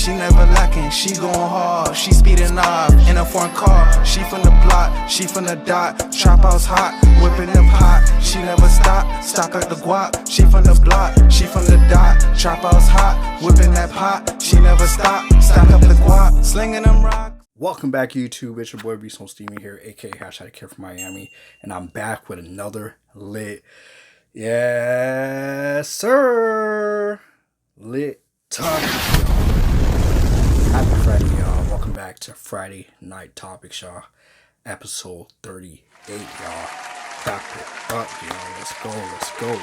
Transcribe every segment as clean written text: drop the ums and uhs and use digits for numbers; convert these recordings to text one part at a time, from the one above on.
she never lacking, she going hard. She speeding off in a foreign car. She from the block, she from the dot. Trap house hot, whipping the pot. She never stop at the guap. She from the block, she from the dot. Trap house hot, whipping that pot. She never stop up the guap, slinging them rock. Welcome back, YouTube. It's your boy BeastModeSteven here, aka #Kid from Miami, and I'm back with another lit, yes sir, lit topic. Happy Friday, y'all. Welcome back to Friday Night Topics, y'all. Episode 38, y'all. Wrap it up, y'all. Let's go.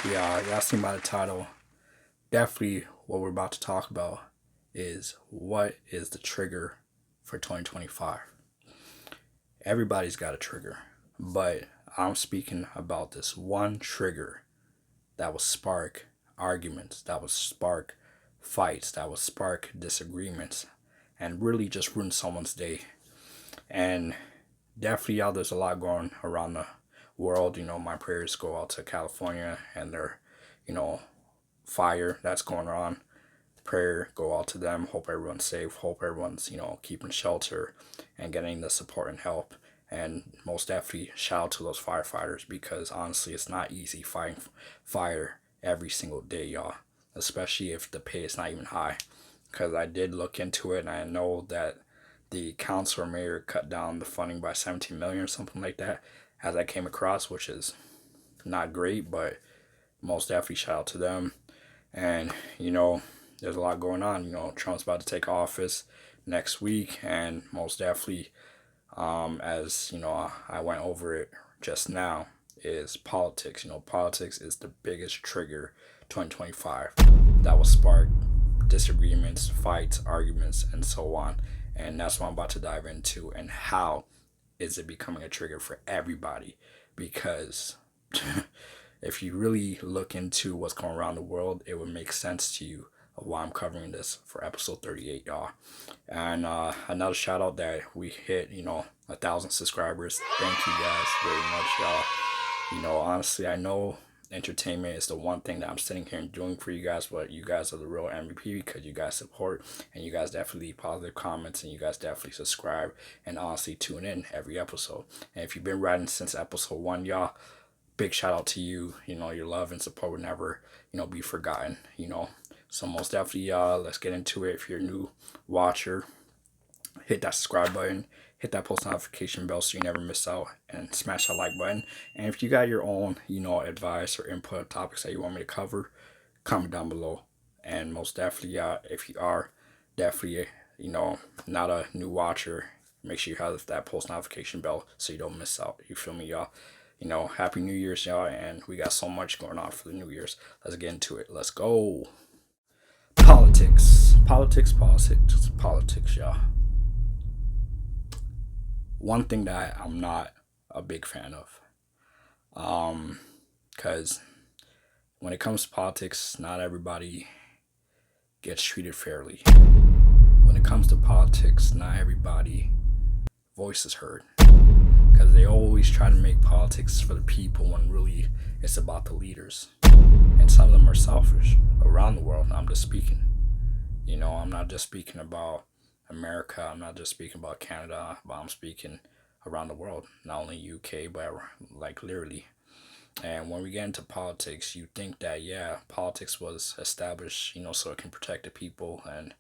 Yeah, y'all seen by the title. Definitely what we're about to talk about is what is the trigger for 2025. Everybody's got a trigger, but I'm speaking about this one trigger that will spark arguments, that will spark fights, that will spark disagreements, and really just ruin someone's day. And definitely, y'all, there's a lot going around the world. You know, my prayers go out to California and their, fire that's going on. Prayer go out to them. Hope everyone's safe. Hope everyone's keeping shelter and getting the support and help. And most definitely shout out to those firefighters, because honestly it's not easy fighting fire every single day, y'all, especially if the pay is not even high. Because I did look into it and I know that the council or mayor cut down the funding by 17 million or something like that, as I came across, which is not great, but most definitely shout out to them. And there's a lot going on. Trump's about to take office next week, and most definitely, as I went over it just now, is politics. Politics is the biggest trigger 2025 that will spark disagreements, fights, arguments, and so on. And that's what I'm about to dive into, and how is it becoming a trigger for everybody? Because if you really look into what's going around the world, it would make sense to you why I'm covering this for episode 38, y'all. And another shout out that we hit 1,000 subscribers. Thank you guys very much, y'all. Honestly, I know entertainment is the one thing that I'm sitting here and doing for you guys, but you guys are the real MVP, because you guys support, and you guys definitely leave positive comments, and you guys definitely subscribe, and honestly tune in every episode. And if you've been riding since episode 1, y'all, big shout out to you. Your love and support would never be forgotten. So most definitely, let's get into it. If you're a new watcher, hit that subscribe button, hit that post notification bell so you never miss out, and smash that like button. And if you got your own, advice or input topics that you want me to cover, comment down below. And most definitely, if you are definitely, not a new watcher, make sure you have that post notification bell so you don't miss out. You feel me, y'all? Happy New Year's, y'all, and we got so much going on for the New Year's. Let's get into it. Let's go. Politics, y'all. One thing that I'm not a big fan of, because when it comes to politics, not everybody gets treated fairly. When it comes to politics, not everybody voice is heard, because they always try to make politics for the people when really it's about the leaders. And some of them are selfish around the world. I'm just speaking. I'm not just speaking about America. I'm not just speaking about Canada, but I'm speaking around the world. Not only UK, but like literally. And when we get into politics, you think that, politics was established, so it can protect the people and,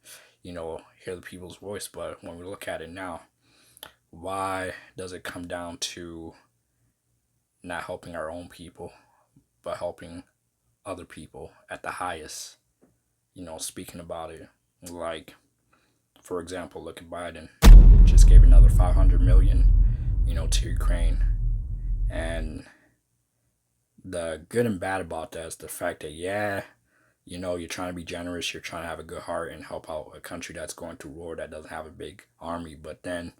hear the people's voice. But when we look at it now, why does it come down to not helping our own people, but helping other people at the highest, speaking about it? Like, for example, look at Biden. Just gave another 500 million, to Ukraine. And the good and bad about that is the fact that, you're trying to be generous, you're trying to have a good heart and help out a country that's going through war, that doesn't have a big army, but then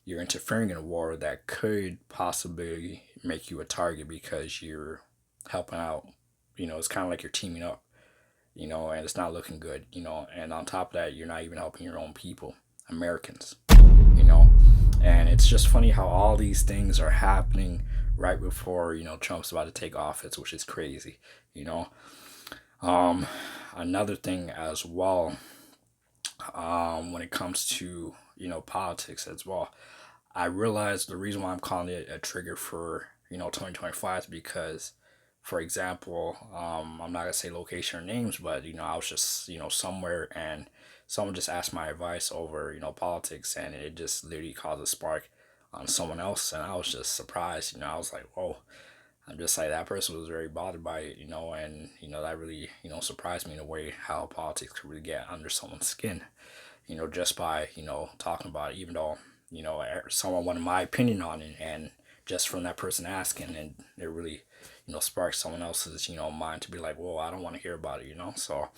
you're interfering in a war that could possibly make you a target because you're helping out. It's kind of like you're teaming up, and it's not looking good, and on top of that, you're not even helping your own people, Americans, and it's just funny how all these things are happening right before, Trump's about to take office, which is crazy, Another thing as well, when it comes to, politics as well. I realized the reason why I'm calling it a trigger for, 2025 is because, for example, I'm not gonna say location or names, but I was just, somewhere, and someone just asked my advice over, politics, and it just literally caused a spark on someone else, and I was just surprised. I was like, whoa. I'm just like, that person was very bothered by it, and that really, surprised me in a way how politics could really get under someone's skin, just by, talking about it, even though, someone wanted my opinion on it, and just from that person asking, and it really, sparked someone else's, mind to be like, whoa, I don't want to hear about it, so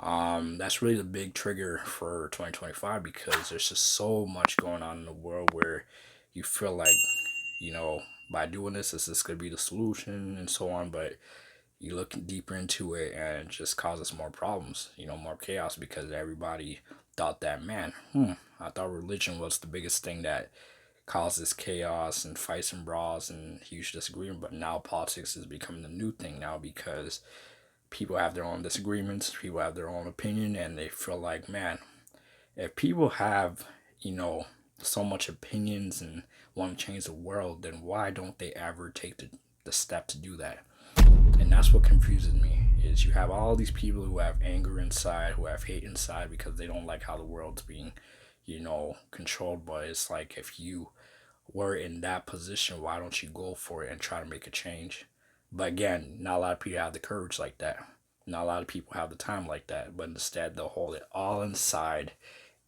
that's really the big trigger for 2025, because there's just so much going on in the world where you feel like, by doing this is going to be the solution and so on, but you look deeper into it and it just causes more problems, more chaos, because everybody thought that, man, I thought religion was the biggest thing that causes chaos and fights and brawls and huge disagreement, but now politics is becoming the new thing now, because people have their own disagreements, people have their own opinion, and they feel like, man, if people have, so much opinions and want to change the world, then why don't they ever take the step to do that? And that's what confuses me, is you have all these people who have anger inside, who have hate inside, because they don't like how the world's being, controlled. But it's like, if you were in that position, why don't you go for it and try to make a change? But again, not a lot of people have the courage like that. Not a lot of people have the time like that. But instead, they'll hold it all inside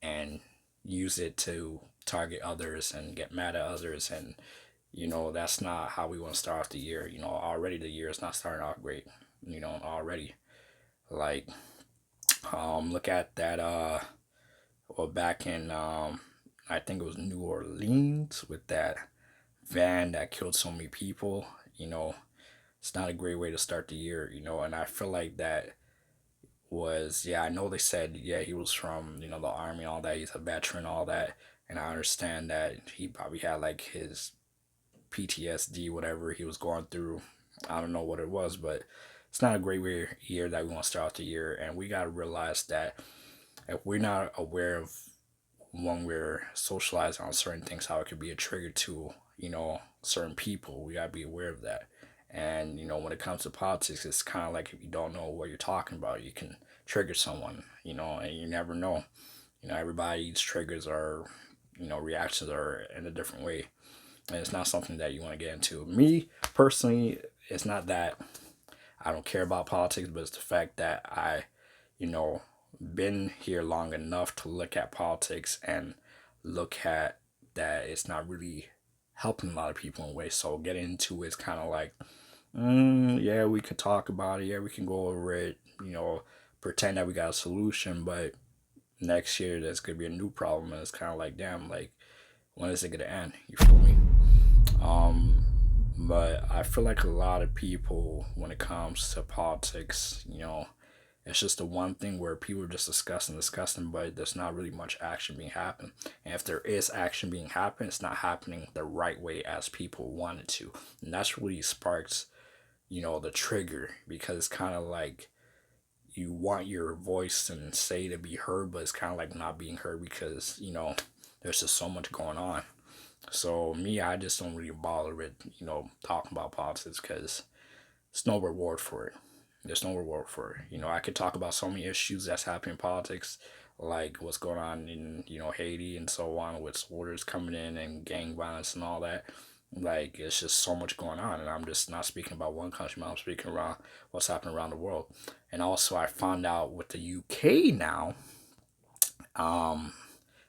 and use it to target others and get mad at others. And, that's not how we want to start off the year. Already the year is not starting off great, already. Like, look at that, well, back in, I think it was New Orleans, with that van that killed so many people. It's not a great way to start the year, and I feel like that was, yeah, I know they said, yeah, he was from, the army, all that, he's a veteran, all that, and I understand that he probably had like his PTSD, whatever he was going through. I don't know what it was, but it's not a great year that we want to start out the year, and we got to realize that if we're not aware of, when we're socializing on certain things, how it could be a trigger to, certain people, we got to be aware of that. And, when it comes to politics, it's kind of like, if you don't know what you're talking about, you can trigger someone, and you never know. Everybody's triggers are, reactions are in a different way. And it's not something that you want to get into. Me, personally, it's not that I don't care about politics, but it's the fact that I, been here long enough to look at politics and look at that it's not really helping a lot of people in ways. So getting into it is kind of like, yeah, we could talk about it. Yeah, we can go over it, pretend that we got a solution, but next year there's going to be a new problem. And it's kind of like, damn, like, when is it going to end? You feel me? But I feel like a lot of people, when it comes to politics, it's just the one thing where people are just discussing, but there's not really much action being happened. And if there is action being happened, it's not happening the right way as people want it to. And that's really sparks, the trigger, because it's kind of like you want your voice and say to be heard, but it's kind of like not being heard, because, there's just so much going on. So me, I just don't really bother with, talking about politics, because there's no reward for it. There's no reward for it. I could talk about so many issues that's happening in politics, like what's going on in, Haiti and so on, with soldiers coming in and gang violence and all that. Like, it's just so much going on, and I'm just not speaking about one country, but I'm speaking around what's happening around the world. And also, I found out with the UK now,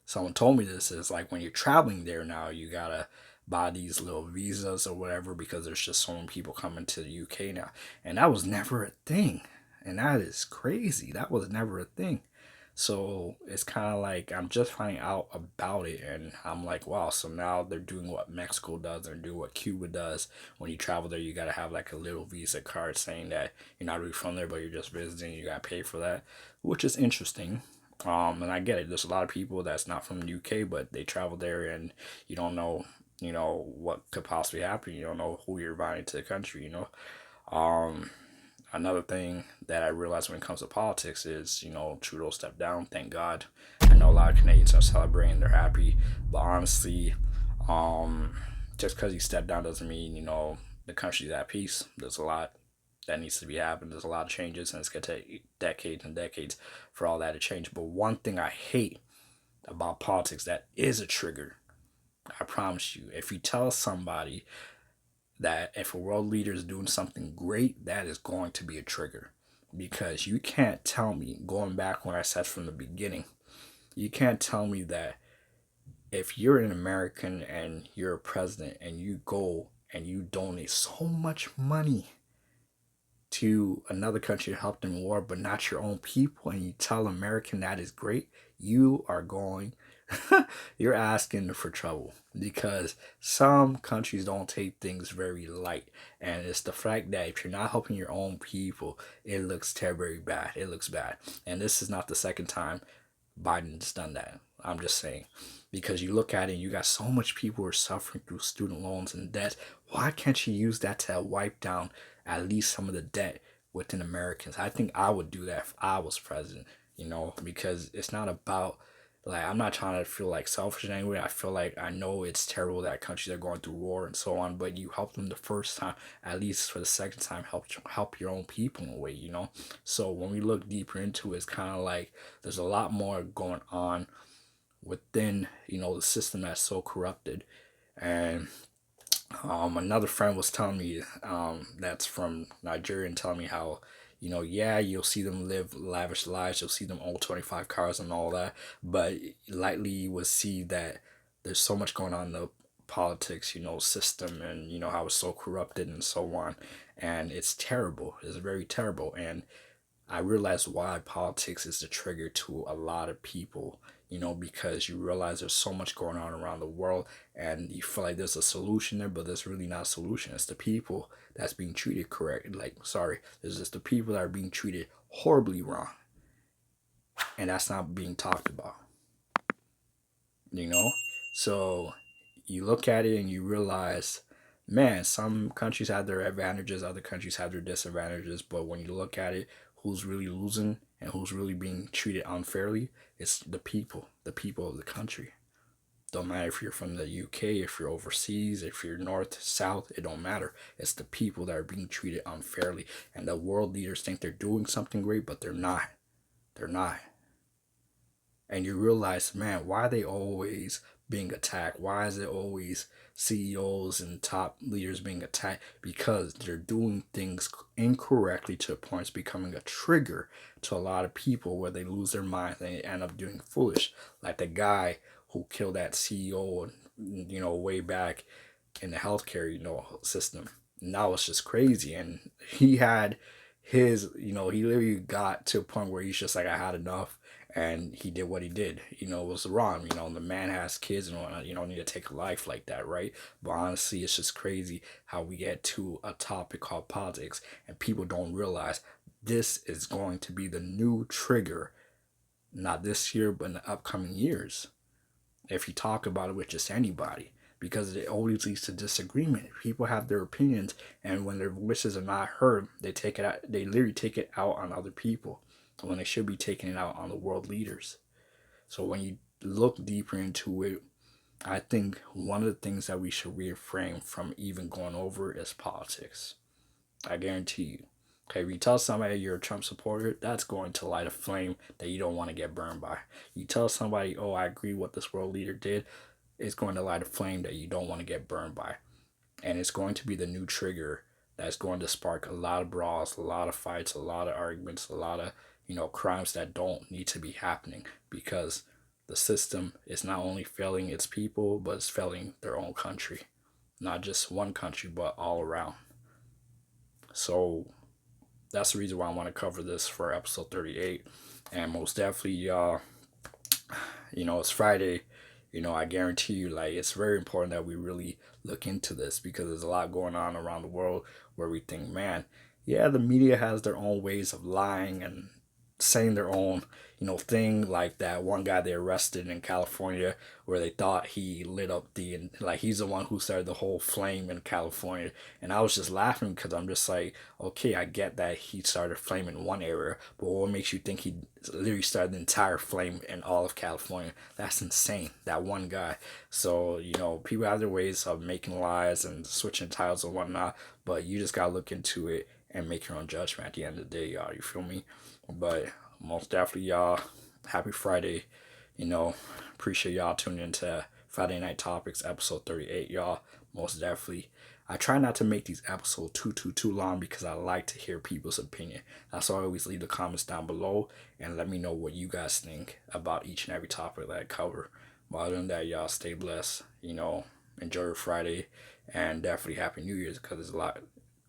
someone told me this, is like, when you're traveling there now, you gotta buy these little visas or whatever, because there's just so many people coming to the UK now. And that was never a thing. And that is crazy. That was never a thing. So it's kind of like, I'm just finding out about it, and I'm like, wow, so now they're doing what Mexico does, they're doing what Cuba does. When you travel there, you gotta have like a little visa card saying that you're not really from there, but you're just visiting, you gotta pay for that, which is interesting. And I get it, there's a lot of people that's not from the UK, but they travel there, and you don't know, what could possibly happen. You don't know who you're inviting to the country, another thing that I realized when it comes to politics is, Trudeau stepped down. Thank God. I know a lot of Canadians are celebrating. They're happy. But honestly, just because he stepped down doesn't mean, the country's at peace. There's a lot that needs to be happening. There's a lot of changes, and it's going to take decades and decades for all that to change. But one thing I hate about politics that is a trigger, I promise you, if you tell somebody that if a world leader is doing something great, that is going to be a trigger. Because you can't tell me, going back when I said from the beginning, you can't tell me that if you're an American and you're a president and you go and you donate so much money to another country to help them in war, but not your own people, and you tell American that is great, you are going, you're asking for trouble, because some countries don't take things very light, and it's the fact that if you're not helping your own people, it looks very bad. It looks bad, and this is not the second time Biden's done that. I'm just saying, because you look at it and you got so much people who are suffering through student loans and debt. Why can't you use that to wipe down at least some of the debt within Americans? I think I would do that if I was president, because it's not about, like, I'm not trying to feel like selfish in any way. I feel like I know it's terrible that countries are going through war and so on, but you help them the first time, at least for the second time, help your own people in a way, So when we look deeper into it, it's kind of like there's a lot more going on within, the system that's so corrupted. And another friend was telling me, that's from Nigeria, and telling me how, yeah, you'll see them live lavish lives, you'll see them own 25 cars and all that, but lightly you will see that there's so much going on in the politics, system, and how it's so corrupted and so on, and it's terrible. It's very terrible, and I realized why politics is the trigger to a lot of people, because you realize there's so much going on around the world, and you feel like there's a solution there, but there's really not a solution. It's the people that's being treated there's just the people that are being treated horribly wrong, and that's not being talked about, So you look at it and you realize, man, some countries have their advantages, other countries have their disadvantages, but when you look at it, who's really losing and who's really being treated unfairly, it's the people of the country. Don't matter if you're from the UK, if you're overseas, if you're north, south, it don't matter. It's the people that are being treated unfairly. And the world leaders think they're doing something great, but they're not. They're not. And you realize, man, why are they always being attacked? Why is it always CEOs and top leaders being attacked? Because they're doing things incorrectly to a point it's becoming a trigger to a lot of people where they lose their minds and they end up doing foolish. Like the guy who killed that CEO, way back in the healthcare, system. Now it's just crazy. And he had his, he literally got to a point where he's just like, I had enough. And he did what he did. It was wrong. The man has kids and whatnot. You don't need to take a life like that, right? But honestly, it's just crazy how we get to a topic called politics and people don't realize this is going to be the new trigger, not this year, but in the upcoming years. If you talk about it with just anybody, because it always leads to disagreement. People have their opinions, and when their wishes are not heard, they take it out. They literally take it out on other people, when they should be taking it out on the world leaders. So when you look deeper into it, I think one of the things that we should reframe from even going over is politics. I guarantee you. Okay, if you tell somebody you're a Trump supporter, that's going to light a flame that you don't want to get burned by. You tell somebody, oh, I agree what this world leader did, it's going to light a flame that you don't want to get burned by. And it's going to be the new trigger that's going to spark a lot of brawls, a lot of fights, a lot of arguments, a lot of crimes that don't need to be happening, because the system is not only failing its people, but it's failing their own country. Not just one country, but all around. So that's the reason why I want to cover this for episode 38. And most definitely, y'all, it's Friday. I guarantee you, like, it's very important that we really look into this, because there's a lot going on around the world where we think, man, yeah, the media has their own ways of lying and saying their own, thing, like that one guy they arrested in California where they thought he lit up like he's the one who started the whole flame in California. And I was just laughing because I'm just like, okay, I get that he started a flame in one area, but what makes you think he literally started the entire flame in all of California? That's insane, that one guy. So, people have their ways of making lies and switching titles and whatnot, but you just gotta look into it and make your own judgment at the end of the day, y'all. You feel me? But most definitely, y'all, happy Friday. Appreciate y'all tuning into Friday Night Topics, episode 38, y'all. Most definitely. I try not to make these episodes too long because I like to hear people's opinion. That's why I always leave the comments down below and let me know what you guys think about each and every topic that I cover. But other than that, y'all, stay blessed. Enjoy your Friday, and definitely Happy New Year's, because there's a lot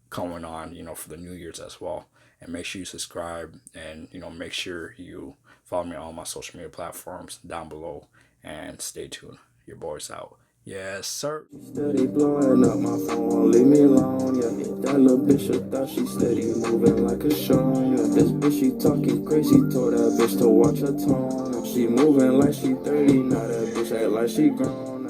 going on, for the New Year's as well. And make sure you subscribe, and make sure you follow me on all my social media platforms down below, and stay tuned. Your boy's out. Yes, sir. Steady blowing up my phone, leave me alone, yeah. That little bitch, I thought she steady moving like a show, yeah. This bitch, she talking crazy, told that bitch to watch her tone. She moving like she 30, now that bitch act like she grown.